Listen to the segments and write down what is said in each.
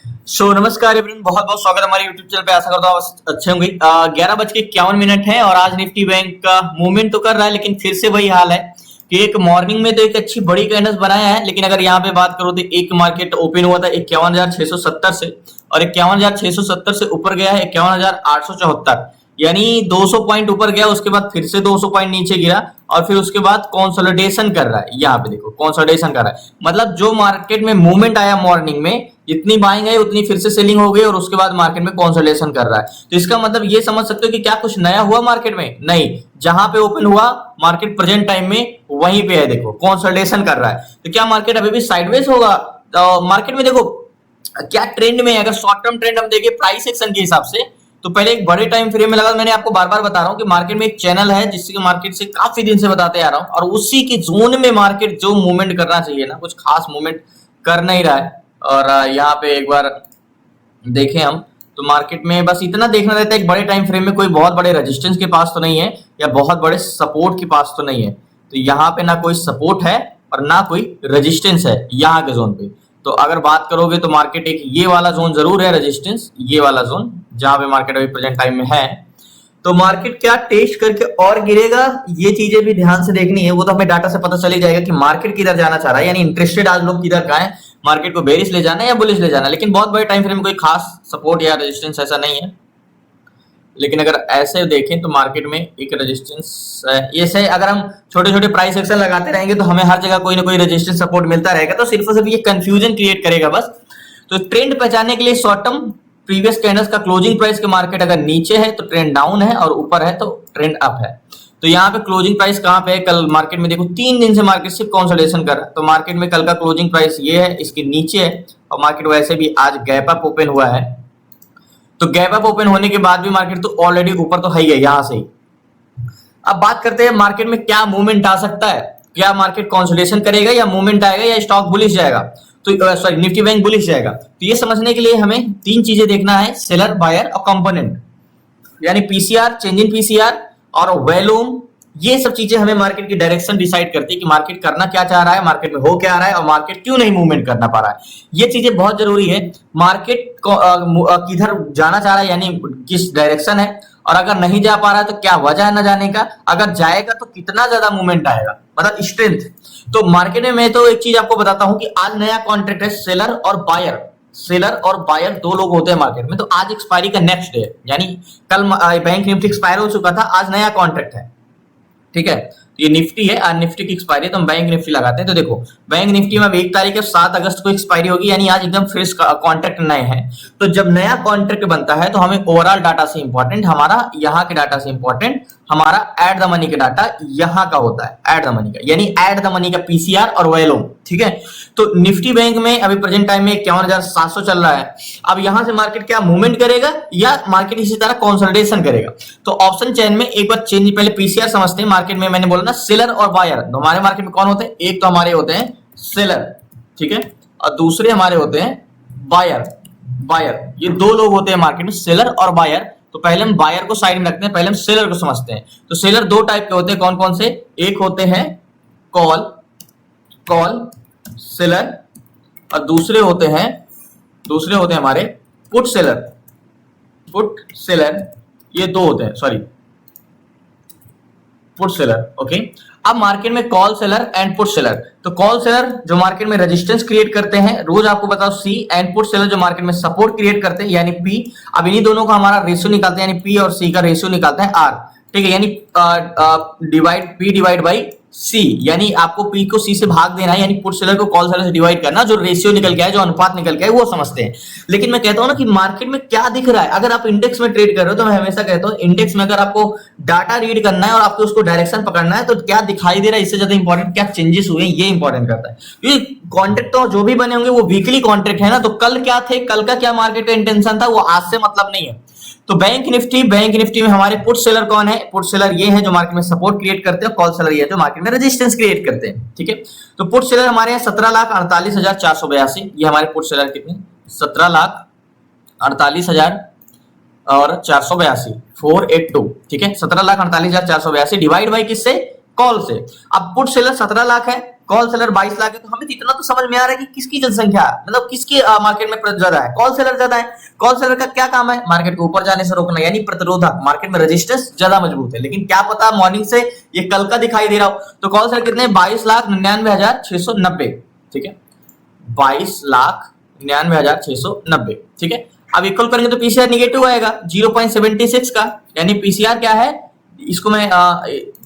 नमस्कार एवरीवन, बहुत बहुत स्वागत है हमारे यूट्यूब चैनल पे। आशा करता हूँ आप अच्छे होंगे। 11:51 है और आज निफ्टी बैंक का मूवमेंट तो कर रहा है, लेकिन फिर से वही हाल है कि एक मॉर्निंग में तो एक अच्छी बड़ी कैंडल्स बनाया है, लेकिन अगर यहाँ पे बात करो तो एक मार्केट ओपन हुआ था 51,670 से और 51,670 से ऊपर गया है 51,874, यानी 200 पॉइंट ऊपर गया, उसके बाद फिर से 200 पॉइंट नीचे गिरा और फिर उसके बाद कंसोलिडेशन कर रहा है। यहाँ पे देखो कंसोलिडेशन कर रहा है, मतलब जो मार्केट में मूवमेंट आया मॉर्निंग में, जितनी बाइंग है उतनी फिर से सेलिंग हो गई और उसके बाद मार्केट में कंसोलिडेशन कर रहा है। तो इसका मतलब ये समझ सकते हो कि क्या कुछ नया हुआ मार्केट में? नहीं, जहां पे ओपन हुआ मार्केट प्रेजेंट टाइम में वहीं पे है, देखो कंसोलिडेशन कर रहा है। तो क्या मार्केट अभी भी साइडवेज होगा? मार्केट में देखो क्या ट्रेंड में है। अगर शॉर्ट टर्म ट्रेंड हम देखें प्राइस एक्शन के हिसाब से, तो पहले एक बड़े टाइम फ्रेम में लगा। मैंने आपको बार बार बता रहा हूं कि मार्केट में एक चैनल है जिससे मार्केट से काफी दिन से बताते आ रहा हूं, और उसी के जोन में मार्केट जो मूवमेंट करना चाहिए ना, कुछ खास मूवमेंट कर नहीं रहा है। और यहाँ पे एक बार देखें हम तो मार्केट में बस इतना देखना रहता है, एक बड़े टाइम फ्रेम में कोई बहुत बड़े रेजिस्टेंस के पास तो नहीं है या बहुत बड़े सपोर्ट के पास तो नहीं है। तो यहाँ पे ना कोई सपोर्ट है और ना कोई रेजिस्टेंस है यहाँ के जोन पे। तो अगर बात करोगे तो मार्केट एक ये वाला जोन जरूर है रेजिस्टेंस, ये वाला जोन जहां पे मार्केट अभी प्रेजेंट टाइम में है। तो मार्केट क्या टेस्ट करके और गिरेगा, ये चीजें भी ध्यान से देखनी है। वो तो हमें डाटा से पता चल ही जाएगा कि मार्केट किधर जाना चाह रहा है, यानी इंटरेस्टेड आज लोग किधर का है, मार्केट को बेरिश ले जाना है या बुलिश ले जाना है। लेकिन बहुत बड़े टाइम फ्रेम में कोई खास सपोर्ट या रेजिस्टेंस ऐसा नहीं है। लेकिन अगर ऐसे देखें तो मार्केट में एक रेजिस्टेंस ये से अगर हम छोटे छोटे प्राइस एक्शन लगाते रहेंगे तो हमें हर जगह कोई ना कोई रेजिस्टेंस सपोर्ट मिलता रहेगा, तो सिर्फ और सिर्फ ये कंफ्यूजन क्रिएट करेगा बस। तो ट्रेंड पहचानने के लिए शॉर्ट टर्म प्रीवियस कैंडल्स का क्लोजिंग प्राइस के मार्केट अगर नीचे है तो ट्रेंड डाउन है और ऊपर है तो ट्रेंड अप है। तो यहाँ पे क्लोजिंग प्राइस कहाँ पे है? कल मार्केट में देखो 3 दिन से मार्केट सिर्फ कंसोलिडेशन कर रहा है। तो मार्केट में कल का क्लोजिंग प्राइस ये है, इसके नीचे है, और मार्केट वैसे भी आज गैप अप ओपन हुआ है। तो गैप अप ओपन होने के बाद भी मार्केट तो ऑलरेडी ऊपर तो है ही है यहाँ से ही। अब बात करते हैं मार्केट में क्या मूवमेंट आ सकता है। क्या मार्केट कंसोलिडेशन करेगा या मूवमेंट आएगा या स्टॉक बुलिश जाएगा? तो सॉरी निफ्टी बैंक बुलिश जाएगा। तो ये समझने के लिए हमें 3 चीजें देखना है, सेलर, बायर और कंपोनेंट, यानी पीसीआर, चेंज इन पीसीआर और वॉल्यूम। ये सब चीजें हमें मार्केट की डायरेक्शन डिसाइड करती है कि मार्केट करना क्या चाह रहा है, मार्केट में हो क्या रहा है और मार्केट क्यों नहीं मूवमेंट करना पा रहा है। ये चीजें बहुत जरूरी है। मार्केट किधर जाना चाह रहा है, यानी किस डायरेक्शन है, और अगर नहीं जा पा रहा है तो क्या वजह है न जाने का, अगर जाएगा तो कितना ज्यादा मूवमेंट आएगा, मतलब स्ट्रेंथ। तो मार्केट में मैं तो एक चीज आपको बताता हूं कि आज नया कॉन्ट्रैक्ट है सेलर और बायर। सेलर और बायर 2 लोग होते हैं मार्केट में। तो आज एक्सपायरी का नेक्स्ट डे, यानी कल बैंक निफ्टी एक्सपायर हो चुका था, आज नया कॉन्ट्रैक्ट है, ठीक है। ये निफ्टी है, आज निफ्टी की एक्सपायरी है तो हम बैंक निफ्टी लगाते हैं। तो देखो बैंक निफ्टी में अब 1 तारीख है, 7 अगस्त को एक्सपायरी होगी, यानी आज एकदम फ्रेश कॉन्ट्रैक्ट नए हैं। तो जब नया कॉन्ट्रैक्ट बनता है तो हमें ओवरऑल डाटा से इंपॉर्टेंट, हमारा यहाँ के डाटा से इंपॉर्टेंट हमारा एड द मनी का डाटा यहाँ का होता है, एड द मनी का, यानी एड द मनी का पीसीआर और वॉल्यूम, ठीक है। तो निफ्टी बैंक में अभी प्रेजेंट टाइम में 51,700 चल रहा है। अब यहां से मार्केट क्या मूवमेंट करेगा या मार्केट इसी तरह कंसोलिडेशन करेगा? तो ऑप्शन चेन में एक बार चेंज, पहले पीसीआर समझते हैं। मार्केट में मैंने बोला ना सेलर और बायर, तो हमारे मार्केट में कौन होते हैं? एक तो हमारे होते हैं सेलर, ठीक है, और दूसरे हमारे होते हैं बायर। बायर, ये 2 लोग होते हैं मार्केट में, सेलर और बायर। तो पहले हम बायर को साइड में रखते हैं, पहले हम सेलर को समझते हैं। तो सेलर 2 टाइप के होते हैं, कौन कौन से? एक होते हैं कॉल सेलर और दूसरे होते हैं हमारे पुट सेलर। ये 2 होते हैं, सॉरी पुट सेलर, ओके। अब मार्केट में call seller and put seller. तो कॉल सेलर जो मार्केट में रेजिस्टेंस क्रिएट करते हैं, रोज आपको बताओ सी, एंड पुट सेलर जो मार्केट में सपोर्ट क्रिएट करते हैं, यानी पी। अब इन्हीं दोनों का हमारा रेशियो निकालते हैं, यानी पी और सी का रेशियो निकालते हैं आर, ठीक है, यानी पी डिवाइड बाई सी, यानी आपको पी को सी से भाग देना है, यानी पुट सेलर को कॉल सेलर से डिवाइड करना। जो रेशियो निकल के आए, जो अनुपात निकल के आए, वो समझते हैं। लेकिन मैं कहता हूं ना कि मार्केट में क्या दिख रहा है। अगर आप इंडेक्स में ट्रेड कर रहे हो तो मैं हमेशा कहता हूं इंडेक्स में अगर आपको डाटा रीड करना है और आपको उसको डायरेक्शन पकड़ना है तो क्या दिखाई दे रहा है, इससे ज्यादा इंपॉर्टेंट क्या चेंजेस हुए हैं, ये इंपॉर्टेंट करता है। क्योंकि कॉन्ट्रैक्ट तो जो भी बने होंगे वो वीकली कॉन्ट्रैक्ट है ना, तो कल क्या थे, कल का क्या मार्केट का इंटेंशन था, वो आज से मतलब नहीं है। तो बैंक निफ्टी में हमारे पुट सेलर कौन है? पुट सेलर ये है जो मार्केट में सपोर्ट क्रिएट करते हैं, कॉल सेलर ये है जो मार्केट में रेजिस्टेंस क्रिएट करते हैं, ठीक है। तो पुट सेलर हमारे यहाँ 17,48,482, ये हमारे पुट सेलर कितने? 17,48,000 और 482, 482, ठीक है। 17,48,482 डिवाइड बाई किससे? कॉल से। अब पुट सेलर 17 लाख है, कॉल सेलर 22 लाख है, तो हमें तो इतना तो समझ में आ रहा है कि किसकी जनसंख्या, मतलब किसकी मार्केट में ज्यादा है, कॉल सेलर ज्यादा है। कॉल सेलर का क्या काम है, मार्केट को ऊपर जाने से रोकना, यानी प्रतिरोधक, मार्केट में रेजिस्टेंस ज्यादा मजबूत है। लेकिन क्या पता मॉर्निंग से ये कल का दिखाई दे रहा हो। तो कॉल सेलर कितने, 22,99,690, ठीक है, 22,99,690, ठीक है। अब इक्वल करेंगे तो पीसीआर निगेटिव आएगा 0.76 का, यानी पीसीआर क्या है, इसको मैं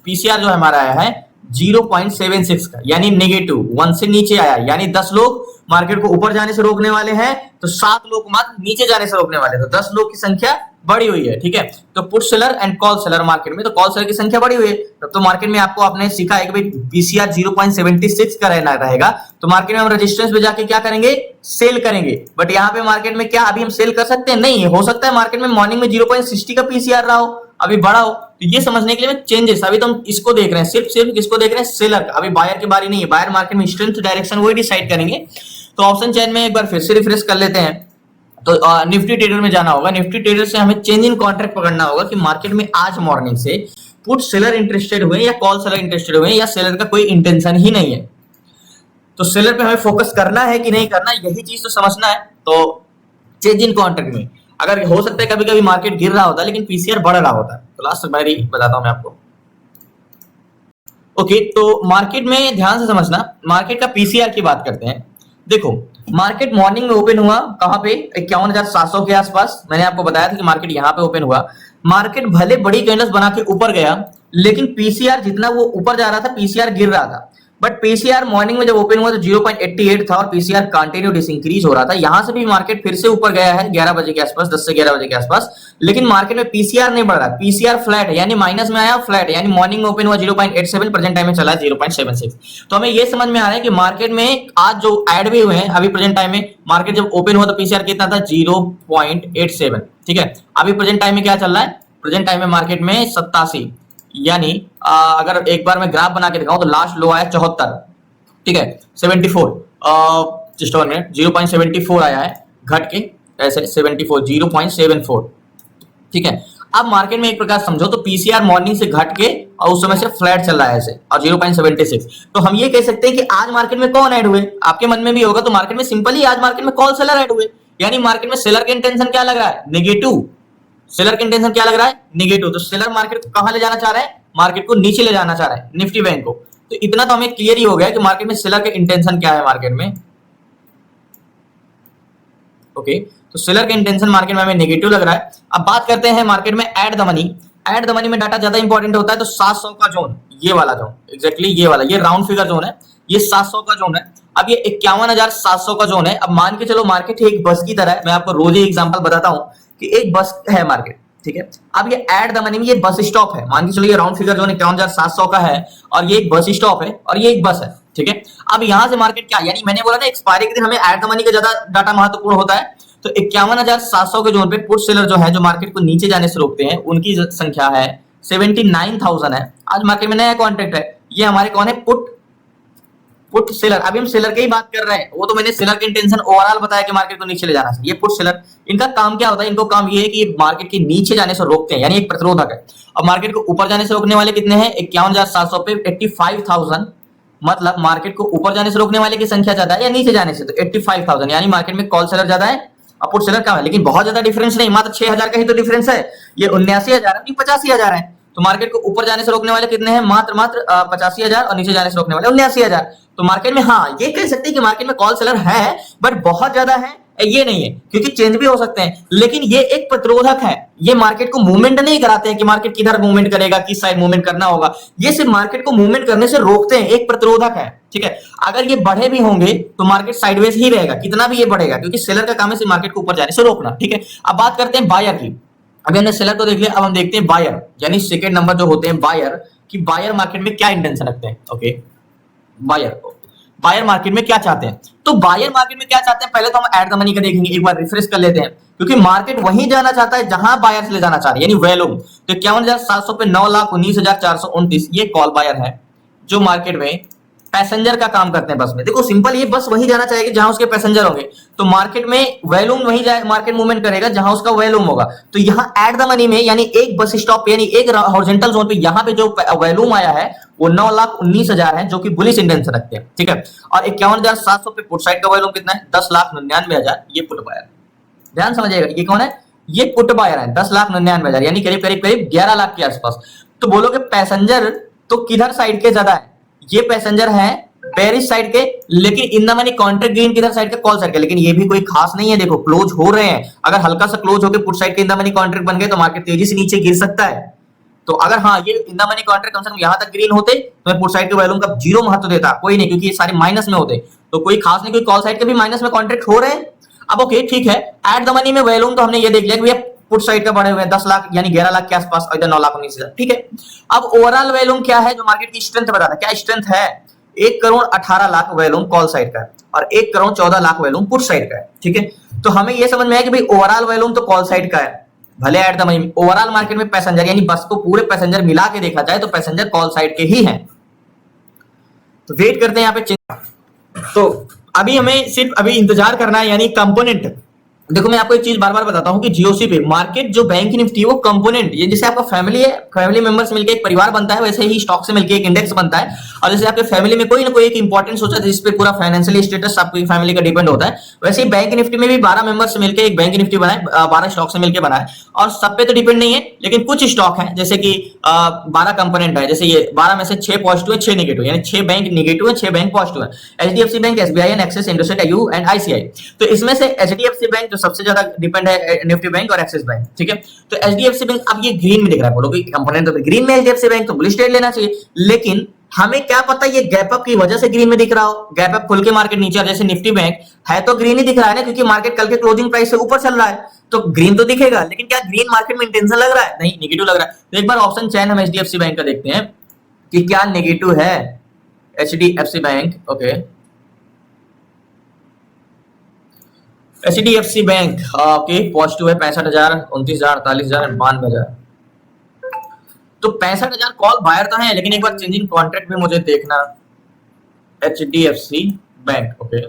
पीसीआर जो हमारा आया है 0.76 का, यानी नेगेटिव 1 से नीचे आया, यानी 10 लोग मार्केट को ऊपर जाने से रोकने वाले हैं, तो 7 लोग मात्र नीचे जाने से रोकने वाले, तो 10 लोग की संख्या बढ़ी हुई है, ठीक है। तो put seller and call seller market में, तो कॉल सेलर की संख्या बढ़ी हुई है, तब तो मार्केट में आपको आपने सीखा है कि भाई पीसीआर 0.76 का रहना रहेगा, तो मार्केट में हम रेजिस्टेंस पे जाके क्या करेंगे, सेल करेंगे। बट यहाँ पे मार्केट में क्या अभी हम सेल कर सकते हैं, नहीं, हो सकता है मार्केट में मॉर्निंग में 0.60 का पीसीआर रहा हो, अभी बढ़ा हो। तो ये समझने के लिए मैं चेंजेस, अभी तो हम इसको देख रहे हैं, सिर्फ किसको देख रहे हैं, सेलर का, अभी बायर की बारी नहीं है, बायर मार्केट में स्ट्रेंथ डायरेक्शन वही डिसाइड करेंगे। तो ऑप्शन चेन में एक बार फिर से रिफ्रेश कर लेते हैं, तो निफ्टी ट्रेडर में जाना होगा, निफ्टी ट्रेडर से हमें चेंज इन कॉन्ट्रैक्ट पकड़ना होगा कि मार्केट में आज मॉर्निंग से पुट सेलर इंटरेस्टेड हुए या कॉल सेलर इंटरेस्टेड हुए, या सेलर का कोई इंटेंशन ही नहीं है। तो सेलर पे हमें फोकस करना है कि नहीं करना, यही चीज तो समझना है। तो चेंज इन कॉन्ट्रैक्ट में अगर हो सकता है कभी कभी मार्केट गिर रहा होता है लेकिन पीसीआर बढ़ रहा होता है, तो लास्ट बारी बताता हूं मैं आपको। ओके, तो मार्केट में ध्यान से समझना, मार्केट का पीसीआर की बात करते हैं। देखो मार्केट मॉर्निंग में ओपन हुआ कहां पे, 51,700 के आसपास, मैंने आपको बताया था कि मार्केट यहां पे ओपन हुआ। मार्केट भले बड़ी कैंडल्स बना के ऊपर गया, लेकिन पीसीआर जितना वो ऊपर जा रहा था पीसीआर गिर रहा था। बट पीसीआर मॉर्निंग में जब ओपन हुआ तो 0.88 था और पीसीआर कंटिन्यू डिसइंक्रीज हो रहा था। यहां से भी मार्केट फिर से ऊपर गया है 11 बजे के आसपास, 10 से 11 बजे के आसपास, लेकिन मार्केट में पीसीआर नहीं बढ़ रहा, पीसीआर फ्लैट है, यानी माइनस में आया फ्लैट, यानी मॉर्निंग में ओपन हुआ 0.87, प्रेजेंट टाइम में चला है 0.76। तो हमें ये समझ में आ रहा है कि मार्केट में आज जो ऐड भी हुए हैं, अभी प्रेजेंट टाइम में मार्केट जब ओपन हुआ तो पीसीआर कितना था, 0.87, ठीक है। अभी प्रेजेंट टाइम में क्या चल रहा है, प्रेजेंट टाइम में मार्केट में 87, यानी अगर एक बार मैं ग्राफ बना के दिखाऊं तो लास्ट लो आया 74, ठीक है, 74, जस्ट 1 मिनट, 0.74 आया है घट के, ऐसे 74, 0.74, ठीक है। अब मार्केट में एक प्रकार समझो तो पीसीआर मॉर्निंग से घट के और उस समय से फ्लैट चल रहा है ऐसे, और 0.76। तो हम ये कह सकते हैं कि आज मार्केट में कौन ऐड हुए, आपके मन में भी होगा, तो मार्केट में सिंपली आज मार्केट में कॉल सेलर ऐड हुए, यानी मार्केट में सेलर के इंटेंशन क्या लग रहा है, नेगेटिव। सेलर का इंटेंशन क्या लग रहा है, नेगेटिव। तो सेलर मार्केट को कहां ले जाना चाह रहा है, मार्केट को नीचे ले जाना चाह रहा है, निफ्टी बैंक को। तो इतना तो हमें क्लियर ही हो गया कि मार्केट में सेलर का इंटेंशन क्या है मार्केट में। ओके, तो सेलर का इंटेंशन मार्केट में हमें नेगेटिव लग रहा है। अब बात करते हैं मार्केट में add the money. Add the money में डाटा ज्यादा इंपॉर्टेंट होता है, तो 700 का जोन, ये वाला जोन, एग्जैक्टली ये वाला, ये राउंड फिगर जोन है, ये 700 का जोन है। अब ये 51,700 का जोन है। अब मान के चलो मार्केट एक बस की तरह है, मैं आपको रोज ही एग्जांपल बताता हूं कि एक बस है मार्केट, ठीक है। अब ये ऐड द मनी में ये बस स्टॉप है, मान के चलो ये राउंड फिगर जोन 51,700 का है और ये एक बस स्टॉप है और ये एक बस है, ठीक है। अब यहां से मार्केट क्या, यानी मैंने बोला ना एक्सपायरी के दिन हमें ऐड द मनी का ज्यादा डाटा महत्वपूर्ण होता है, तो 51,700 के जोन पे पुट सेलर जो है, जो मार्केट को नीचे जाने से रोकते हैं, उनकी संख्या है 79,000 है। आज मार्केट में नया कॉन्ट्रैक्ट है, ये हमारे कौन है, पुट सेलर। अभी हम सेलर की ही बात कर रहे हैं, वो तो मैंने सेलर की इंटेंशन ओवरऑल बताया कि मार्केट को नीचे ले जाना है। ये पुट सेलर, इनका काम क्या होता है, इनको काम ये है कि ये मार्केट के नीचे जाने से रोकते हैं, यानी एक प्रतिरोधक है। अब मार्केट को ऊपर जाने से रोकने वाले कितने हैं, 51,700 पे 85,000, मतलब मार्केट को ऊपर जाने से रोकने वाले की संख्या ज्यादा है या नीचे जाने से, तो 85,000, यानी मार्केट में कॉल सेलर ज्यादा है और पुट सेलर कम है, लेकिन बहुत ज्यादा डिफरेंस नहीं, मात्र 6,000 का ही तो डिफरेंस है। ये 79,000 है, 85,000 है। तो मार्केट को ऊपर जाने से रोकने वाले कितने हैं, मात्र 85,000 और नीचे जाने से रोकने वाले 79,000। तो मार्केट में हाँ ये कह सकते हैं कि मार्केट में कॉल सेलर है, बट बहुत ज्यादा है ये नहीं है, क्योंकि चेंज भी हो सकते हैं। लेकिन ये एक प्रतिरोधक है, ये मार्केट को मूवमेंट नहीं कराते हैं कि मार्केट किधर मूवमेंट करेगा, किस साइड मूवमेंट करना होगा, ये सिर्फ मार्केट को मूवमेंट करने से रोकते हैं, एक प्रतिरोधक है, ठीक है। अगर ये बढ़े भी होंगे तो मार्केट साइडवेज ही रहेगा, कितना भी ये बढ़ेगा, क्योंकि सेलर का काम है सिर्फ मार्केट को ऊपर जाने से रोकना, ठीक है। अब बात करते हैं बायर की। अभी हमने सेलर को देख लिया, अब हम देखते हैं बायर, यानी सेकंड नंबर जो होते हैं बायर, कि बायर मार्केट में क्या इंटेंशन रखते हैं। ओके, बायर मार्केट में क्या चाहते हैं, तो बायर मार्केट में क्या चाहते हैं, पहले तो हम ऐड द मनी का देखेंगे, एक बार रिफ्रेश कर लेते हैं, क्योंकि मार्केट वहीं जाना चाहता है जहां बायर ले जाना चाह रहे हैं, यानी वैल्यूम। तो 51,700 पे 9,19,429 ये कॉल बायर है, जो मार्केट में पैसेंजर का काम करते हैं बस में। देखो सिंपल, ये बस वही जाना चाहिए जहां उसके पैसेंजर होंगे, तो मार्केट में वॉल्यूम वही जाए, मार्केट मूवमेंट करेगा जहां उसका वॉल्यूम होगा। तो यहाँ एट द मनी में यानी एक बस स्टॉप यानी एक हॉरिजॉन्टल जोन पे यहाँ पे जो वॉल्यूम आया है वो 9,19,000 है, जो कि बुलिश इंटेंशन रखते हैं, ठीक है। और 51,700 पे पुट साइड का वॉल्यूम कितना है, 10,99,000, ये पुट बायर। ध्यान समझिएगा, ये कौन है, ये पुट बायर है, 10,99,000 यानी करीब करीब करीब 11 लाख के आसपास। तो बोलोगे पैसेंजर तो किधर साइड के ज्यादा है, ये पैसेंजर है बेरिश साइड के, लेकिन in the money contract gain किधर साइड के, कॉल साइड के। लेकिन ये भी कोई खास नहीं है, देखो क्लोज हो रहे हैं, अगर हल्का सा क्लोज होकर पुट साइड के इन द मनी कॉन्ट्रैक्ट बन गए तो मार्केट तेजी से नीचे गिर सकता है। तो अगर हाँ ये इन द मनी कॉन्ट्रैक्ट कम से कम यहां तक ग्रीन होते तो मैं पुट साइड के वॉल्यूम का जीरो महत्व देता, कोई नहीं, क्योंकि ये सारे माइनस में होते, तो कोई खास नहीं, कोई कॉल साइड के भी माइनस में कॉन्ट्रैक्ट हो रहे हैं। अब ओके ठीक है, एट द मनी में वॉल्यूम तो हमने ये देख लिया कि भैया पुट साइड का बढ़े हुए 10 लाख यानी 11 लाख के आसपास, और इधर 9,19,000, ठीक है। अब ओवरऑल वॉल्यूम क्या है जो मार्केट की स्ट्रेंथ बताता है, क्या स्ट्रेंथ है, 1,18,00,000 वॉल्यूम कॉल साइड का है और 1,14,00,000 वॉल्यूम पुट साइड का है, ठीक है। तो हमें ये समझ में आया कि भाई ओवरऑल वॉल्यूम तो कॉल साइड का है, भले at the money overall market में पैसेंजर यानी बस को पूरे पैसेंजर मिला के देखा जाए तो पैसेंजर कॉल साइड के ही हैं। तो वेट करते हैं यहाँ पे। तो अभी हमें सिर्फ अभी इंतजार करना है, यानी कंपोनेंट। देखो मैं आपको एक चीज बार बार बताता हूँ कि जीओसी पे मार्केट जो बैंक निफ्टी है वो कंपोनेंट, ये जैसे आपका फैमिली है, फैमिली मेंबर से मिलकर एक परिवार बनता है, वैसे ही स्टॉक से मिलकर एक इंडेक्स बनता है। और जैसे आपके फैमिली में कोई ना कोई एक इंपॉर्टेंस होता है जिसपे पूरा फाइनेंशियल स्टेटस आपकी फैमिली का डिपेंड होता है, वैसे ही बैंक निफ्टी में भी 12 मेंबर से मिलकर एक बैंक निफ्टी बनाए, 12 स्टॉक से मिलकर बनाए। और सब पे तो डिपेंड नहीं है, लेकिन कुछ स्टॉक है जैसे कि 12 कंपोनेंट है, जैसे ये 12 में से 6 पॉजिटिव है 6 नेगेटिव, यानी 6 बैंक नेगेटिव है 6 बैंक पॉजिटिव है, HDFC bank, SBI, axis, IndusInd, IU and ICI. तो इसमें से एचडीएफसी बैंक जो सबसे ज्यादा डिपेंड है निफ्टी बैंक और एक्सिस बैंक, ठीक है। तो एचडीएफसी बैंक अब ये ग्रीन में दिख रहा है, बोलोगे कंपोनेंट तो ग्रीन में एचडीएफसी बैंक तो बुलिश ट्रेड लेना चाहिए, लेकिन हमें क्या पता ये गैप अप की वजह से ग्रीन में दिख रहा हो, गैप अप खुल के मार्केट नीचे, जैसे निफ्टी बैंक है तो ग्रीन ही दिख रहा है ना, क्योंकि मार्केट कल के क्लोजिंग प्राइस से ऊपर चल रहा है, तो ग्रीन तो दिखेगा, लेकिन क्या ग्रीन मार्केट में इंटेंशन लग रहा है, नहीं नेगेटिव लग रहा है। तो एक बार ऑप्शन चैन हम एचडीएफसी बैंक का देखते हैं कि क्या नेगेटिव है HDFC bank. Okay, HDFC bank okay positive है 65,000, 29,000, 48,000, 92,000। तो 65,000 कॉल बायर तो है, लेकिन एक बार चेंजिंग कॉन्ट्रैक्ट भी मुझे देखना, HDFC bank. Okay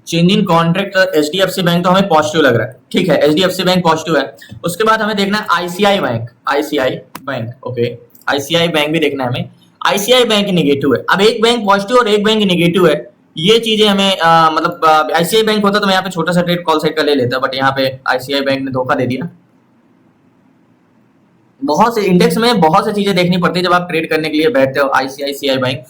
changing contract HDFC bank तो हमें पॉजिटिव लग रहा है, ठीक है, एचडीएफसी बैंक पॉजिटिव है। उसके बाद हमें देखना है ICI bank, ICI bank. Okay ICI bank भी देखना है हमें, आईसीआई बैंक नेगेटिव है। अब एक बैंक पॉजिटिव और एक बैंक नेगेटिव है, ये चीजें हमें मतलब आईसीआई बैंक होता तो मैं यहाँ पे छोटा सा ट्रेड कॉल साइड का ले लेता, बट यहाँ पे आईसीआई बैंक ने धोखा दे दिया। बहुत से इंडेक्स में बहुत सी चीजें देखनी पड़ती है जब आप ट्रेड करने के लिए बैठते हो। आईसीआई बैंक,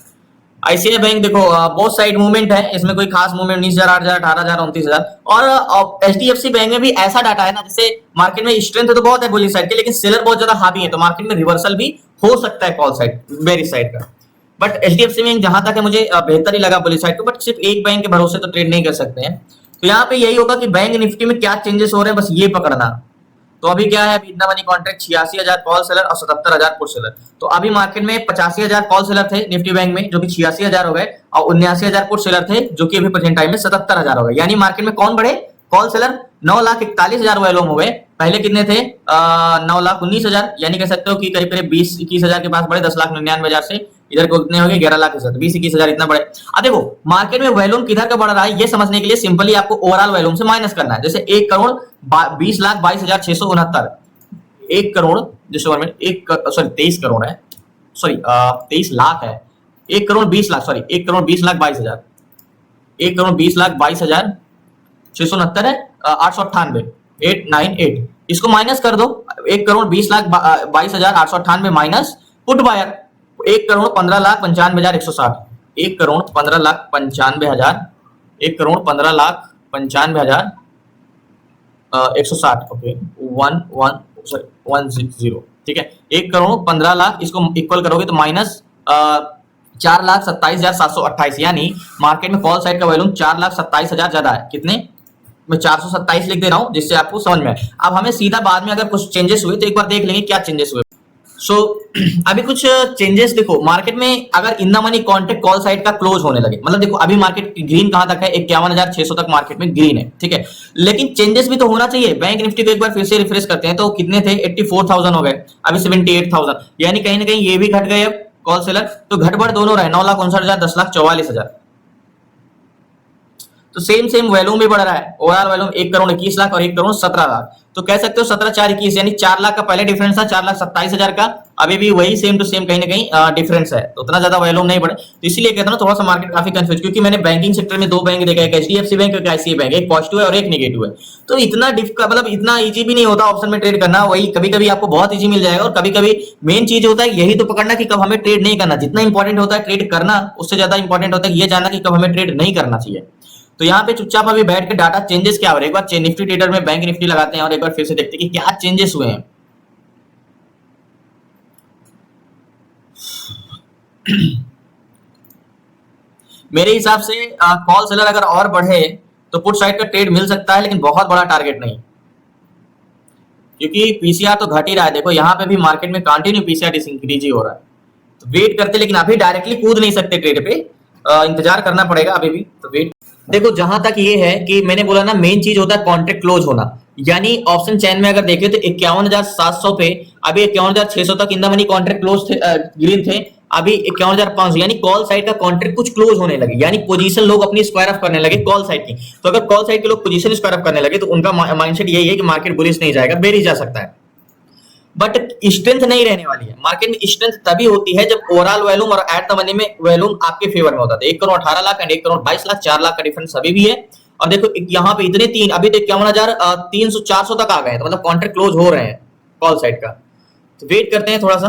आईसीआई बैंक देखो बहुत साइड मूवमेंट है, इसमें कोई खास मूवमेंट 19,000, 8,000, 18,000, 29,000। और एचडीएफसी बैंक में भी ऐसा डाटा है ना, जैसे मार्केट में स्ट्रेंथ तो बहुत है बुलिश साइड के, लेकिन सेलर बहुत ज्यादा हावी है, तो मार्केट में रिवर्सल भी हो सकता है कॉल साइड बेरिश साइड का। बट एचडीएफसी बैंक जहां तक है मुझे बेहतर ही लगा बुलिश साइड को, बट सिर्फ एक बैंक के भरोसे तो ट्रेड नहीं कर सकते हैं। तो यहाँ पे यही होगा कि बैंक निफ्टी में क्या चेंजेस हो रहे हैं, बस ये पकड़ना। तो अभी क्या है, इतना मनी कॉन्ट्रैक्ट 86,000 कॉल सेलर और 77,000 पुट सेलर। तो अभी मार्केट में 85,000 कॉल सेलर थे निफ्टी बैंक में, जो कि 86,000 हो गए, और 79,000 पुट सेलर थे, जो कि अभी प्रेजेंट टाइम में 77,000 हो गए। यानी मार्केट में कौन बढ़े, कॉल सेलर 9,41,000 वॉल्यूम हो गए, पहले कितने थे 9,19,000, यानी कह सकते हो कि करीब करीब 20-21,000 के पास बढ़े, 10,99,000 से इधर को कितने हो गए 11 लाख के साथ 20-21,000 इतना बढ़े। अब देखो मार्केट में वॉल्यूम किधर का बढ़ रहा है, ये समझने के लिए सिंपली आपको ओवरऑल वॉल्यूम से माइनस करना है। जैसे 1,20,22,669, 1 करोड़ जैसे 23 करोड़ है, सॉरी 23 लाख है, 1,20,00,000 सॉरी 1,20,22,000, 1,20,22,669 है, 898 898, इसको माइनस कर दो, 1,20,22,898 माइनस पुट बायर 1,15,95,160, 1,15,95,160, 1,15,95,160। ओके 110, ठीक है, 1,15,00,000 इसको इक्वल करोगे तो माइनस 4,27,728, यानी मार्केट में कॉल साइड का वॉल्यूम 4,27,000 ज्यादा है। कितने, मैं 427 लिख दे रहा हूं जिससे आपको समझ में आए। अब हमें सीधा बाद में अगर कुछ चेंजेस हुए तो एक बार देख लेंगे क्या चेंजेस हुए। सो अभी कुछ चेंजेस देखो मार्केट में, अगर in the money contract call side का क्लोज होने लगे, मतलब देखो अभी मार्केट ग्रीन कहां तक है, 51,600 तक मार्केट में ग्रीन है, ठीक है। लेकिन चेंजेस भी तो होना चाहिए। बैंक निफ्टी को एक बार फिर से रिफ्रेश करते हैं तो कितने थे, 84,000 हो गए, अभी 78,000, यानी कहीं ना कहीं ये भी घट गए अब कॉल सेलर। तो घट बढ़ दोनों रहे, 9,59,000, 10,44,000। तो सेम सेम वैल्यूम भी बढ़ रहा है। ओवरऑल वैल्यूम 1,21,00,000 और 1,17,00,000। तो कह सकते हो 17,4,21 यानी 4 लाख का पहले डिफरेंस था, 4,27,000 का, अभी भी वही सेम टू सेम कहीं ना कहीं डिफरेंस है। तो उतना ज्यादा वैल्यूम नहीं बढ़े, तो इसीलिए कहता हूं थोड़ा सा मार्केट काफी कंफ्यूज, क्योंकि मैंने बैंकिंग सेक्टर में दो बैंक देखा, एक एचडीएफसी बैंक, एक आईसीआई बैंक, एक पॉजिटिव है और एक निगेटिव है। तो इतना मतलब इतना इजी भी नहीं होता ऑप्शन में ट्रेड करना। वही कभी कभी आपको बहुत इजी मिल जाएगा और कभी कभी मेन चीज होता है यही तो पकड़ना कि कब हमें ट्रेड नहीं करना। जितना इंपॉर्टेंट होता है ट्रेड करना, उससे ज्यादा इंपॉर्टेंट होता है ये जानना कि कब हमें ट्रेड नहीं करना चाहिए। तो यहाँ पे चुपचाप अभी बैठ के डाटा चेंजेस क्या हो रहा है, एक बार निफ्टी ट्रेडर में बैंक निफ्टी लगाते हैं और एक बार फिर से देखते हैं कि क्या चेंजेस हुए हैं। मेरे हिसाब से कॉल सेलर अगर और बढ़े तो पुट साइड का ट्रेड मिल सकता है, लेकिन बहुत बड़ा टारगेट नहीं, क्योंकि पीसीआर तो घट ही रहा है। देखो यहाँ पे भी मार्केट में कंटिन्यू पीसीआर इंक्रीज ही हो रहा है। तो वेट करते, लेकिन अभी डायरेक्टली कूद नहीं सकते ट्रेड पे, इंतजार करना पड़ेगा अभी भी। तो वेट देखो, जहां तक ये है कि मैंने बोला ना मेन चीज होता है कॉन्ट्रैक्ट क्लोज होना। यानी ऑप्शन चैन में अगर देखें तो 51,700 पे अभी 51,600 तक in the money contract close थे, ग्रीन थे, अभी 51,500, यानी कॉल साइड का कॉन्ट्रैक्ट कुछ क्लोज होने लगे, यानी पोजीशन लोग अपनी स्क्वायर ऑफ करने लगे कॉल साइड की। तो अगर कॉल साइड के लोग पोजीशन स्क्वायर ऑफ करने लगे तो उनका माइंडसेट यही है कि मार्केट बुलिश नहीं जाएगा, बेरिश जा सकता है। बट स्ट्रेंथ नहीं रहने वाली है मार्केट में। स्ट्रेंथ तभी होती है जब ओवरऑल वैल्यूम और एट द मनी में वैल्यूम आपके फेवर में होता है। 1,18,00,000 एंड 1,22,00,000, 4 लाख का डिफरेंस अभी भी है। और देखो यहाँ पे इतने तीन, अभी तो 51,300 400 तक आ गए, तो मतलब कॉन्ट्रैक्ट क्लोज हो रहे हैं कॉल साइड का। तो वेट करते हैं थोड़ा सा।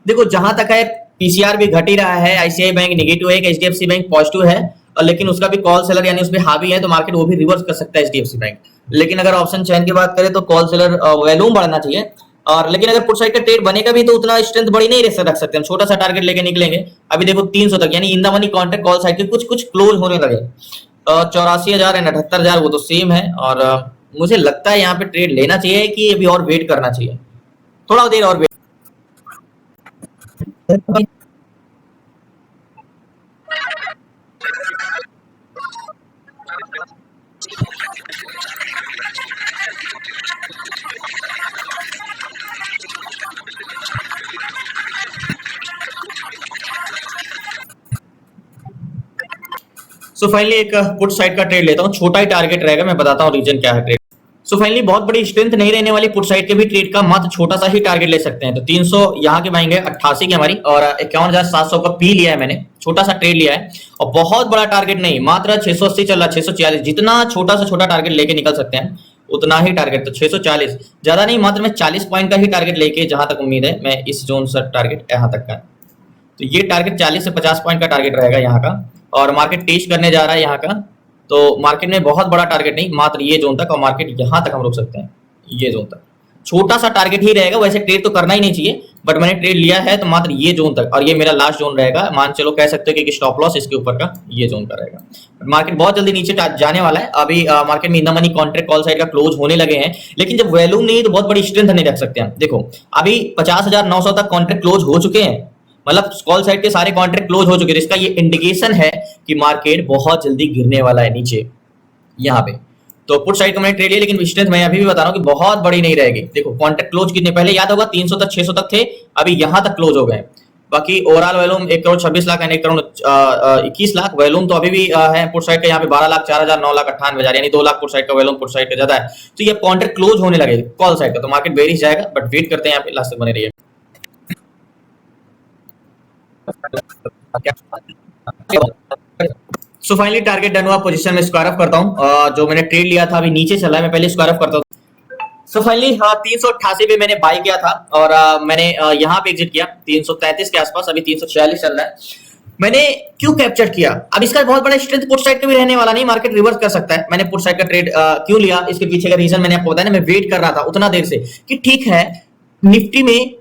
देखो जहां तक है पीसीआर भी घट ही रहा है, आईसीआई बैंक नेगेटिव है, एचडीएफसी बैंक पॉजिटिव है, और लेकिन उसका भी कॉल सेलर यानी उसमें हावी है, तो मार्केट वो भी रिवर्स कर सकता है एचडीएफसी बैंक। लेकिन अगर ऑप्शन चैन की बात करें तो कॉल सेलर वैल्यूम बढ़ना चाहिए। और लेकिन अगर पुट साइड का ट्रेड बनेगा भी तो उतना स्ट्रेंथ बड़ी नहीं रख सकते, हम छोटा सा टारगेट लेके निकलेंगे। अभी देखो 300 तक, यानी in the money contract call side के कुछ कुछ क्लोज होने लगे। 84,000 एंड 78,000 वो तो सेम है। और मुझे लगता है यहाँ पे ट्रेड लेना चाहिए कि अभी और वेट करना चाहिए, थोड़ा देर और वेट। सो फाइनली एक पुट साइड का ट्रेड लेता हूँ, छोटा ही टारगेट रहेगा, मैं बताता हूँ रीजन क्या है ट्रेड। सो फाइनली बहुत बड़ी स्ट्रेंथ नहीं रहने वाली पुट साइड के भी ट्रेड का मात्र छोटा सा ही टारगेट ले सकते हैं। तो 300 यहाँ के बाइंग है 88 की हमारी, और 51,700 का पी लिया है मैंने, छोटा सा ट्रेड लिया है। और बहुत बड़ा टारगेट नहीं, मात्र 680 चल रहा, 640, जितना छोटा सा छोटा टारगेट लेके निकल सकते हैं उतना ही टारगेट। तो 640 ज्यादा नहीं, मात्र मैं 40 पॉइंट का ही टारगेट लेके, जहां तक उम्मीद है मैं इस जोन से टारगेट यहाँ तक का, तो ये टारगेट 40 से 50 पॉइंट का टारगेट रहेगा यहाँ का। और मार्केट टेस्ट करने जा रहा है यहाँ का, तो मार्केट में बहुत बड़ा टारगेट नहीं, मात्र ये जोन तक, और मार्केट यहाँ तक हम रुक सकते हैं, ये जोन तक छोटा सा टारगेट ही रहेगा। वैसे ट्रेड तो करना ही नहीं चाहिए, बट मैंने ट्रेड लिया है तो मात्र ये जोन तक, और ये मेरा लास्ट जोन रहेगा। मान चलो कह सकते हो कि स्टॉप लॉस इसके ऊपर का ये जोन का रहेगा। मार्केट बहुत जल्दी नीचे जाने वाला है। अभी मार्केट में in the money contract call side का क्लोज होने लगे हैं, लेकिन जब वैल्यूम नहीं तो बहुत बड़ी स्ट्रेंथ नहीं रख सकते हैं। देखो अभी 50,900 तक कॉन्ट्रैक्ट क्लोज हो चुके हैं, मतलब कॉल साइड के सारे कॉन्ट्रैक्ट क्लोज हो चुके हैं। इसका ये इंडिकेशन है कि मार्केट बहुत जल्दी गिरने वाला है नीचे यहाँ पे। तो पुट साइड का मैंने ट्रेड लिया, लेकिन स्ट्रेंथ मैं अभी भी बता रहा हूँ कि बहुत बड़ी नहीं रहेगी। देखो कॉन्ट्रैक्ट क्लोज कितने पहले याद होगा, 300 तक 600 तक थे, अभी यहाँ तक क्लोज हो गए। बाकी ओवरऑल वैल्यूम 1,26,00,000 एंड 1,21,00,000 वैल्यूम तो अभी भी है पुट साइड का। यहाँ पे 12,04,000, 9,98,000, यानी 2 लाख पुट साइड का वैल्यूम पुट साइड का ज्यादा है। तो ये कॉन्ट्रैक्ट क्लोज होने लगे कॉल साइड का, तो मार्केट बेरिश जाएगा, बट वेट करते हैं यहाँ पे, लास्ट तक बने रहिए। सो फाइनली टारगेट डन हुआ, पोजीशन में स्क्वायर ऑफ करता हूं। जो मैंने ट्रेड लिया था अभी नीचे चला है, मैं पहले स्क्वायर ऑफ करता हूं। सो फाइनली 388 पे मैंने बाय किया था, और मैंने यहाँ पे एग्जिट किया 333 के आसपास, अभी 346 चल रहा है। मैंने क्यों कैप्चर किया, अब इसका बहुत बड़ा स्ट्रेंथ पुट साइड का भी रहने वाला नहीं, मार्केट रिवर्स कर सकता है। मैंने पुट साइड का ट्रेड क्यों लिया, इसके पीछे का रीजन मैंने आपको बताया ना, मैं वेट कर रहा था उतना देर से कि ठीक है निफ्टी में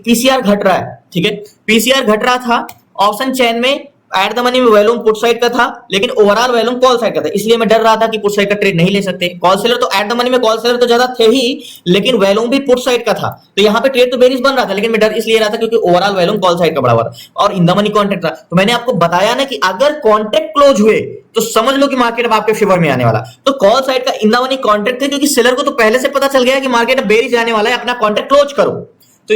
पीसीआर घट रहा है, ठीक है पीसीआर घट रहा था, ऑप्शन चेन में एट द मनी में वॉल्यूम पुट साइड का था, लेकिन ओवरऑल वॉल्यूम कॉल साइड का था, इसलिए मैं डर रहा था कि पुट साइड का ट्रेड नहीं ले सकते। कॉल सेलर तो एट द मनी में कॉल सेलर तो ज्यादा थे ही, लेकिन वॉल्यूम भी पुट साइड का था, तो यहाँ पे ट्रेड तो बेरिश बन रहा था, लेकिन मैं डर इसलिए रहा था क्योंकि ओवरऑल वॉल्यूम कॉल साइड का बढ़ा हुआ था और इन द मनी कॉन्ट्रैक्ट था। तो मैंने आपको बताया ना कि अगर कॉन्ट्रैक्ट क्लोज हुए तो समझ लो कि मार्केट अब आपके फेवर में आने वाला। तो कॉल साइड का इन द मनी कॉन्ट्रैक्ट थे, क्योंकि सेलर को तो पहले से पता चल गया कि मार्केट अब बेरिश आने वाला है, अपना कॉन्ट्रैक्ट क्लोज करो। तो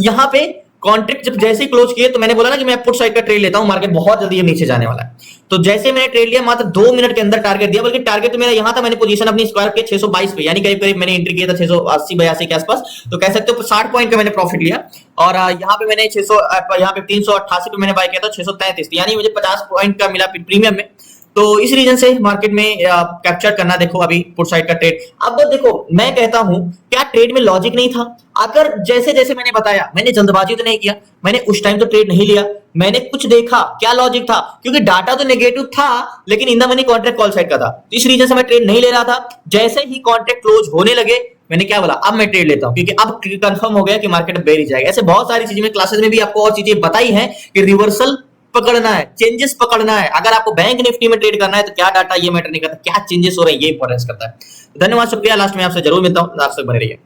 यहाँ पे कॉन्ट्रैक्ट जब जैसे ही क्लोज किए तो मैंने बोला ना कि मैं पुट साइड का ट्रेड लेता हूं, मार्केट बहुत जल्दी नीचे जाने वाला है। तो जैसे मैंने ट्रेड लिया, मात्र 2 मिनट के अंदर टारगेट दिया, बल्कि टारगेट तो मेरा यहां था, मैंने पोजीशन अपनी स्क्वायर के 622 पे, यानी करीब करीब मैंने एंट्री किया था 680-82 के आसपास, तो कह सकते हो 60 पॉइंट का मैंने प्रॉफिट लिया। और यहाँ पे मैंने 600, यहाँ पे 388 पे मैंने बाय किया था 633, यानी मुझे 50 पॉइंट का मिला प्रीमियम में। तो इस रीजन से मार्केट में कैप्चर करना, देखो अभी पुट साइड का ट्रेड। अब देखो मैं कहता हूं, क्या ट्रेड में लॉजिक नहीं था? अगर जैसे जैसे मैंने बताया, मैंने जल्दबाजी तो नहीं किया, मैंने उस टाइम तो ट्रेड नहीं लिया, मैंने कुछ देखा क्या लॉजिक था, क्योंकि डाटा तो नेगेटिव था, लेकिन in the money contract call side का था, इस रीजन से मैं ट्रेड नहीं ले रहा था। जैसे ही कॉन्ट्रैक्ट क्लोज होने लगे, मैंने क्या बोला, अब मैं ट्रेड लेता हूं, क्योंकि अब कंफर्म हो गया कि मार्केट बेरिश जाएगा। ऐसे बहुत सारी चीजें, मैं क्लासेस में भी आपको और चीजें बताई हैं कि रिवर्सल पकड़ना है, चेंजेस पकड़ना है। अगर आपको बैंक निफ्टी में ट्रेड करना है तो क्या डाटा ये मैटर नहीं करता, क्या चेंजेस हो रहे हैं ये इंपॉर्टेंस करता है। धन्यवाद, शुक्रिया, लास्ट में आपसे जरूर मिलता हूं, लास्ट तक बने रहिए।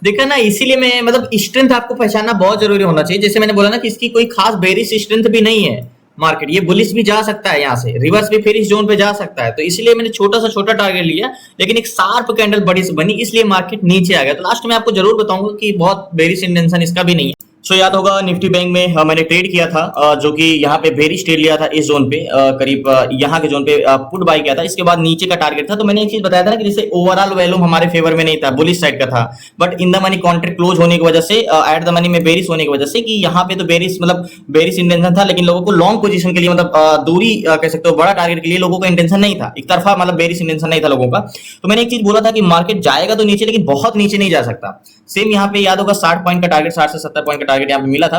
देखा ना, इसीलिए मैं मतलब स्ट्रेंथ आपको पहचानना बहुत जरूरी होना चाहिए। जैसे मैंने बोला ना कि इसकी कोई खास बेरिश स्ट्रेंथ भी नहीं है मार्केट, ये बुलिश भी जा सकता है, यहाँ से रिवर्स भी फिर इस जोन पे जा सकता है। तो इसलिए मैंने छोटा टारगेट लिया, लेकिन एक शार्प कैंडल बड़ी से बनी, इसलिए मार्केट नीचे आ गया। तो लास्ट में आपको जरूर बताऊंगा कि बहुत बेरिश इंटेंशन इसका भी नहीं है। सो याद होगा निफ्टी बैंक में मैंने ट्रेड किया था, जो कि यहाँ पे बेरिश ट्रेड लिया था इस जोन पे, करीब यहाँ के जोन पे पुट बाय किया था। इसके बाद नीचे का टारगेट था। तो मैंने एक चीज बताया था ना कि जैसे ओवरऑल वॉल्यूम हमारे फेवर में नहीं था, बुलिश साइड का था, but in the money contract close होने की वजह से, एट द मनी में बेरिश होने की वजह से, कि यहाँ पे तो बेरिश मतलब बेरिश इंटेंशन था, लेकिन लोगों को लॉन्ग पोजीशन के लिए मतलब दूरी कह सकते हो, बड़ा टारगेट के लिए लोगों का इंटेंशन नहीं था, एक तरफा मतलब बेरिश इंटेंशन नहीं था लोगों का। तो मैंने एक चीज बोला था कि मार्केट जाएगा तो नीचे, लेकिन बहुत नीचे नहीं जा सकता। सेम यहाँ पे याद होगा 60 पॉइंट का टारगेट, 60 से 70 पॉइंट का टारगेट यहाँ पे मिला था।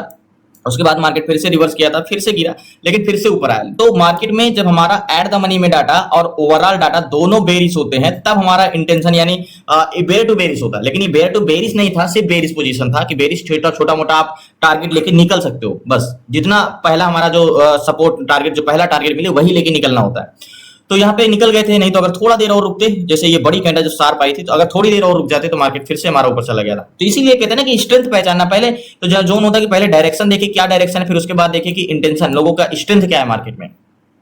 उसके बाद मार्केट फिर से रिवर्स किया था, फिर से गिरा, लेकिन फिर से ऊपर आया। तो मार्केट में जब हमारा एट द मनी में डाटा और ओवरऑल डाटा दोनों बेरिश होते हैं, तब हमारा इंटेंशन यानी बेयर टू बेरिश होता है। लेकिन ये बेयर टू बेरिश नहीं था, सिर्फ बेरिश पोजीशन था कि बेरिश छोटा मोटा आप टारगेट लेके निकल सकते हो, बस जितना पहला हमारा जो सपोर्ट टारगेट, जो पहला टारगेट मिले वही लेके निकलना होता है। तो यहाँ पे निकल गए थे, नहीं तो अगर थोड़ा देर और रुकते, जैसे ये बड़ी कैंडल जो शार्प आई थी, तो अगर थोड़ी देर और रुक जाते तो मार्केट फिर से हमारा ऊपर चला गया था। तो इसीलिए कहते हैं ना कि स्ट्रेंथ पहचानना पहले, तो जो जोन होता है कि पहले डायरेक्शन देखे क्या डायरेक्शन है, फिर उसके बाद देखे कि इंटेंशन, लोगों का स्ट्रेंथ क्या है मार्केट में।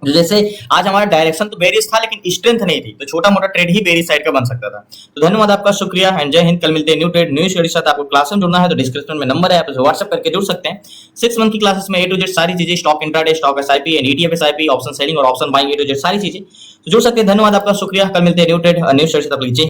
जैसे आज हमारा डायरेक्शन तो बेरिश था, लेकिन स्ट्रेंथ नहीं थी, तो छोटा मोटा ट्रेड ही बेरिश साइड का बन सकता था। तो धन्यवाद आपका, शुक्रिया एंड जय हिंद। कल मिलते हैं न्यू ट्रेड न्यू शेयर के साथ। आपको क्लास में जुड़ना है तो डिस्क्रिप्शन में नंबर है, आप व्हाट्सएप करके जुड़ सकते हैं। 6 मंथ की क्लासेस में A to Z सारी चीजें, stock intraday, stock SIP and ETF SIP, option selling और option buying, A to Z सारी चीजें, तो जुड़ सकते हैं। धन्यवाद आपका, शुक्रिया। कल मिलते हैं न्यू ट्रेड न्यू शेयर से, तब तक लीजिए।